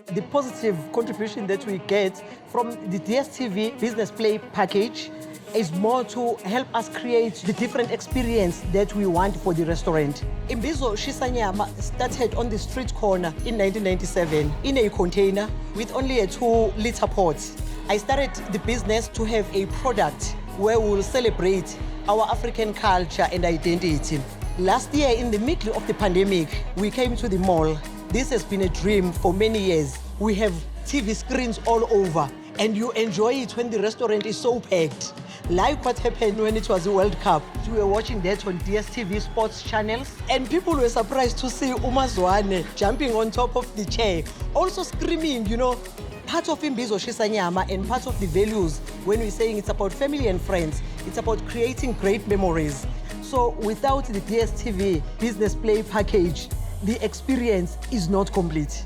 The positive contribution that we get from the DStv Business Play package is more to help us create the different experience that we want for the restaurant. Imbizo Shisanyama started on the street corner in 1997 in a container with only a 2-liter pot. I started the business to have a product where we will celebrate our African culture and identity. Last year, in the middle of the pandemic, we came to the mall. This has been a dream for many years. We have TV screens all over, and you enjoy it when the restaurant is so packed. Like what happened when it was the World Cup. We were watching that on DStv sports channels, and people were surprised to see Umazwane jumping on top of the chair, also screaming, you know, part of Imbizo Shisanyama and part of the values when we're saying it's about family and friends, it's about creating great memories. So without the DStv Business Play package, the experience is not complete.